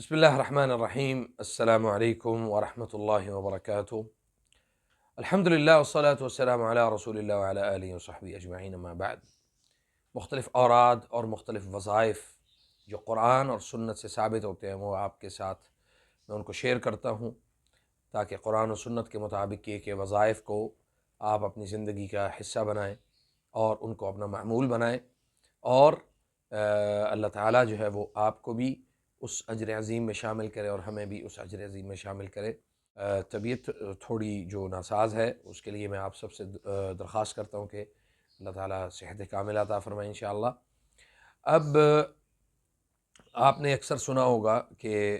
بسم الله الرحمن الرحیم السلام علیکم ورحمۃ اللہ وبرکاتہ۔ الحمد للہ والصلاة والسلام علی رسول اللہ وعلی آلہ وصحبہ اجمعین، اما بعد۔ مختلف اوراد اور مختلف وظائف جو قرآن اور سنت سے ثابت ہوتے ہیں وہ آپ کے ساتھ میں ان کو شیئر کرتا ہوں، تاکہ قرآن و سنت کے مطابق یہ وظائف کو آپ اپنی زندگی کا حصہ بنائیں اور ان کو اپنا معمول بنائیں، اور اللہ تعالیٰ جو ہے وہ آپ کو بھی اس اجر عظیم میں شامل کرے اور ہمیں بھی اس اجر عظیم میں شامل کرے۔ طبیعت تھوڑی جو ناساز ہے اس کے لیے میں آپ سب سے درخواست کرتا ہوں کہ اللہ تعالیٰ صحت کاملہ عطا فرمائے انشاءاللہ۔ اب آپ نے اکثر سنا ہوگا کہ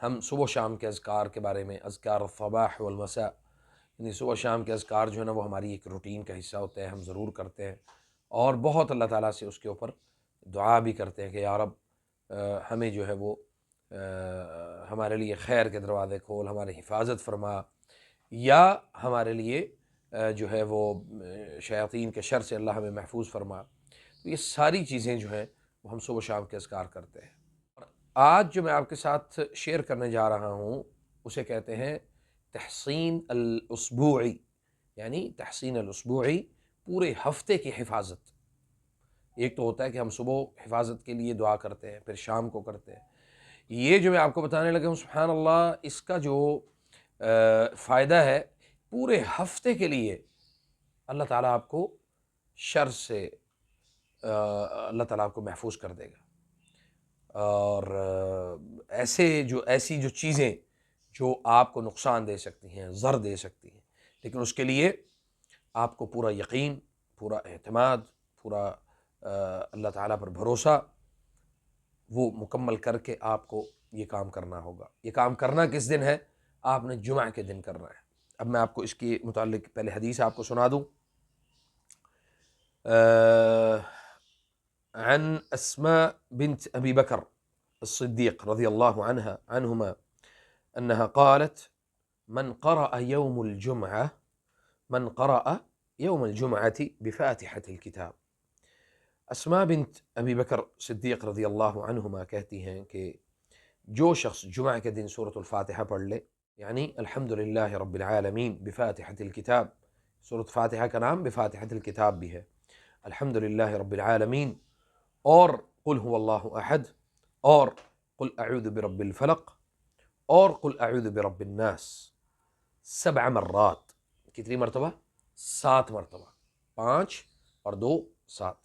ہم صبح و شام کے اذکار کے بارے میں، اذکار الصباح والمساء، یعنی صبح و شام کے اذکار جو ہے نا وہ ہماری ایک روٹین کا حصہ ہوتے ہیں، ہم ضرور کرتے ہیں اور بہت اللہ تعالیٰ سے اس کے اوپر دعا بھی کرتے ہیں کہ یا رب ہمیں جو ہے وہ ہمارے لیے خیر کے دروازے کھول، ہماری حفاظت فرما، یا ہمارے لیے جو ہے وہ شیاطین کے شر سے اللہ ہمیں محفوظ فرما۔ تو یہ ساری چیزیں جو ہیں وہ ہم صبح و شام کے اذکار کرتے ہیں۔ اور آج جو میں آپ کے ساتھ شیئر کرنے جا رہا ہوں اسے کہتے ہیں تحسین الاسبوعی، یعنی تحسین الاسبوعی، پورے ہفتے کی حفاظت۔ ایک تو ہوتا ہے کہ ہم صبح حفاظت کے لیے دعا کرتے ہیں، پھر شام کو کرتے ہیں۔ یہ جو میں آپ کو بتانے لگا ہوں، سبحان اللہ، اس کا جو فائدہ ہے پورے ہفتے کے لیے، اللہ تعالیٰ آپ کو شر سے اللہ تعالیٰ آپ کو محفوظ کر دے گا، اور ایسی جو چیزیں جو آپ کو نقصان دے سکتی ہیں، ضر دے سکتی ہیں، لیکن اس کے لیے آپ کو پورا یقین، پورا اعتماد، پورا اللہ تعالیٰ پر بھروسہ وہ مکمل کر کے آپ کو یہ کام کرنا ہوگا۔ یہ کام کرنا کس دن ہے؟ آپ نے جمعہ کے دن کرنا ہے۔ اب میں آپ کو اس کے متعلق پہلے حدیث آپ کو سنا دوں۔ عن اسماء بنت ابی بکر الصدیق رضی اللہ عنہما انها قالت من قرأ يوم الجمعة بفاتحة الكتاب۔ اسماء بنت ابی بکر صدیق رضی اللہ عنہما کہتی ہیں کہ جو شخص جمعہ کے دن سورۃ الفاتحہ پڑھ لے، یعنی الحمدللہ رب العالمین بفاتحة الکتاب، سورۃ فاتحہ کا نام بفاتحة الکتاب بھی ہے، الحمدللہ رب العالمین، اور قل هو اللہ احد، اور قل اعوذ برب الفلق، اور قل اعوذ برب الناس 7 مرات۔ کتنی مرتبہ؟ 7 مرتبہ، 5 اور 2 7،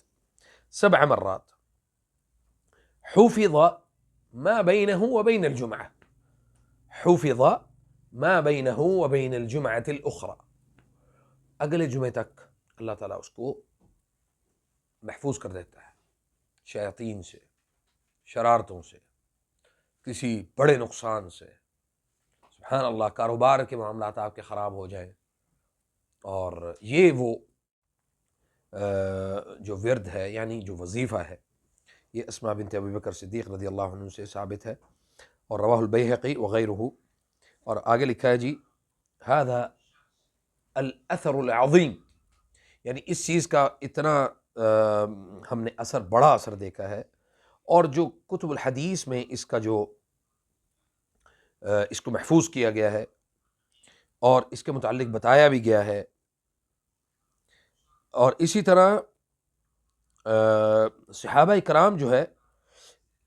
7 مرات۔ حفظ ما بينه وبين الجمعة، حفظ ما بينه وبين الجمعة الأخرى، اگلے جمعے تک اللہ تعالیٰ اس کو محفوظ کر دیتا ہے شیاطین سے، شرارتوں سے، کسی بڑے نقصان سے۔ سبحان اللہ، کاروبار کے معاملات آپ کے خراب ہو جائیں، اور یہ وہ جو ورد ہے، یعنی جو وظیفہ ہے، یہ اسماء بنت ابی بکر صدیق رضی اللہ عنہ سے ثابت ہے، اور رواہ البیہقی وغیرہ۔ اور آگے لکھا ہے جی هذا الاثر العظیم، یعنی اس چیز کا اتنا ہم نے بڑا اثر دیکھا ہے، اور جو کتب الحدیث میں اس کا جو اس کو محفوظ کیا گیا ہے اور اس کے متعلق بتایا بھی گیا ہے، اور اسی طرح صحابہ کرام جو ہے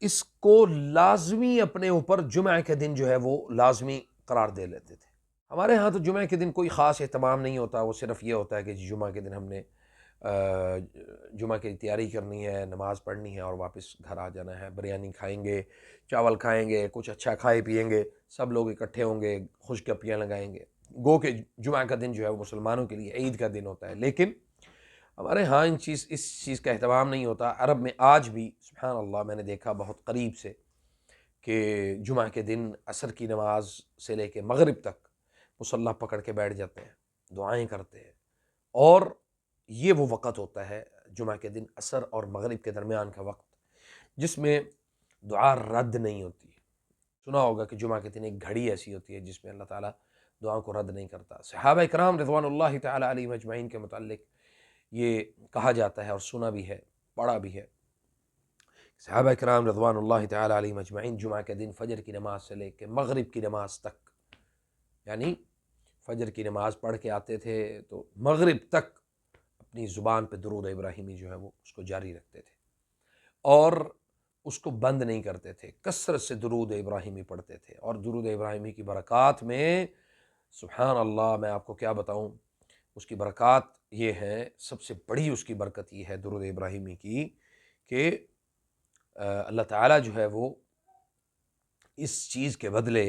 اس کو لازمی اپنے اوپر جمعہ کے دن جو ہے وہ لازمی قرار دے لیتے تھے۔ ہمارے ہاں تو جمعہ کے دن کوئی خاص اہتمام نہیں ہوتا، وہ صرف یہ ہوتا ہے کہ جمعہ کے دن ہم نے جمعہ کی تیاری کرنی ہے، نماز پڑھنی ہے اور واپس گھر آ جانا ہے، بریانی کھائیں گے، چاول کھائیں گے، کچھ اچھا کھائے پیئیں گے، سب لوگ اکٹھے ہوں گے، خوش گپیاں لگائیں گے۔ گو کہ جمعہ کا دن جو ہے وہ مسلمانوں کے لیے عید کا دن ہوتا ہے، لیکن ہمارے ہاں اس چیز کا اہتمام نہیں ہوتا۔ عرب میں آج بھی سبحان اللہ میں نے دیکھا بہت قریب سے کہ جمعہ کے دن عصر کی نماز سے لے کے مغرب تک مصلی پکڑ کے بیٹھ جاتے ہیں، دعائیں کرتے ہیں، اور یہ وہ وقت ہوتا ہے جمعہ کے دن عصر اور مغرب کے درمیان کا وقت جس میں دعا رد نہیں ہوتی۔ سنا ہوگا کہ جمعہ کے دن ایک گھڑی ایسی ہوتی ہے جس میں اللہ تعالیٰ دعاؤں کو رد نہیں کرتا۔ صحابہ کرام رضوان اللہ تعالیٰ علیہم اجمعین کے متعلق یہ کہا جاتا ہے اور سنا بھی ہے، پڑھا بھی ہے، صحابہ کرام رضوان اللہ تعالیٰ علیہم اجمعین جمعہ کے دن فجر کی نماز سے لے کے مغرب کی نماز تک، یعنی فجر کی نماز پڑھ کے آتے تھے تو مغرب تک اپنی زبان پہ درود ابراہیمی جو ہے وہ اس کو جاری رکھتے تھے اور اس کو بند نہیں کرتے تھے، کثرت سے درود ابراہیمی پڑھتے تھے۔ اور درود ابراہیمی کی برکات میں سبحان اللہ، میں آپ کو کیا بتاؤں، اس کی برکات یہ ہے، سب سے بڑی اس کی برکت یہ ہے درود ابراہیمی کی کہ اللہ تعالیٰ جو ہے وہ اس چیز کے بدلے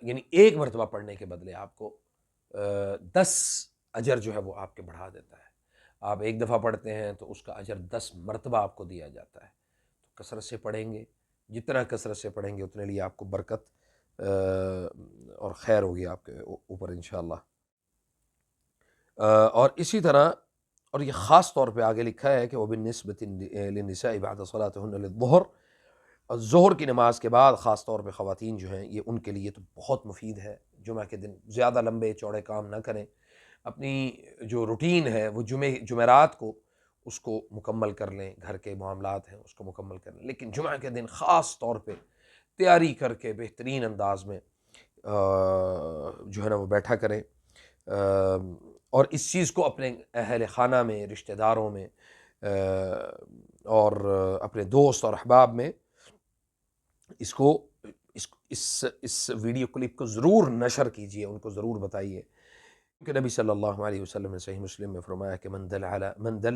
یعنی ایک مرتبہ پڑھنے کے بدلے آپ کو 10 اجر جو ہے وہ آپ کے بڑھا دیتا ہے۔ آپ ایک دفعہ پڑھتے ہیں تو اس کا اجر 10 مرتبہ آپ کو دیا جاتا ہے۔ تو کثرت سے پڑھیں گے، جتنا کثرت سے پڑھیں گے اتنے لیے آپ کو برکت اور خیر ہوگی آپ کے اوپر انشاءاللہ۔ اور اسی طرح، اور یہ خاص طور پہ آگے لکھا ہے کہ وَبِالنِّسْبَةِ لِلنِّسَاءِ بَعْدَ صَلَاتِهُنَّ لِلظُّهْرِ، اور ظہر کی نماز کے بعد خاص طور پہ خواتین جو ہیں یہ ان کے لیے تو بہت مفید ہے۔ جمعہ کے دن زیادہ لمبے چوڑے کام نہ کریں، اپنی جو روٹین ہے وہ جمعرات کو اس کو مکمل کر لیں، گھر کے معاملات ہیں اس کو مکمل کر لیں، لیکن جمعہ کے دن خاص طور پہ تیاری کر کے بہترین انداز میں جو ہے نا وہ بیٹھا کریں، اور اس چیز کو اپنے اہل خانہ میں، رشتہ داروں میں اور اپنے دوست اور احباب میں اس ویڈیو کلپ کو ضرور نشر کیجئے، ان کو ضرور بتائیے، کیونکہ نبی صلی اللہ علیہ وسلم نے صحیح مسلم میں فرمایا کہ من دل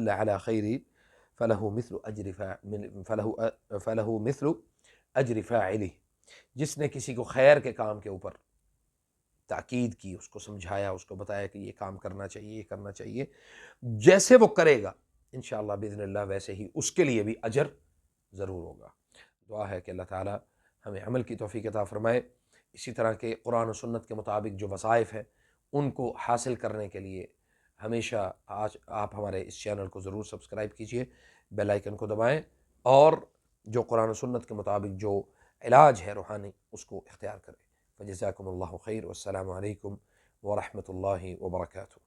علی خیر فلہ مثل اجر فاعلہ، جس نے کسی کو خیر کے کام کے اوپر تاکید کی، اس کو سمجھایا، اس کو بتایا کہ یہ کام کرنا چاہیے، یہ کرنا چاہیے، جیسے وہ کرے گا انشاءاللہ باذن اللہ ویسے ہی اس کے لیے بھی اجر ضرور ہوگا۔ دعا ہے کہ اللہ تعالی ہمیں عمل کی توفیق عطا فرمائے۔ اسی طرح کے قرآن و سنت کے مطابق جو وظائف ہیں ان کو حاصل کرنے کے لیے ہمیشہ آپ ہمارے اس چینل کو ضرور سبسکرائب کیجئے، بیل آئیکن کو دبائیں، اور جو قرآن و سنت کے مطابق جو علاج ہے روحانی اس کو اختیار کریں۔ فجزاکم اللہ خیر، والسلام علیکم ورحمۃ اللہ وبرکاتہ۔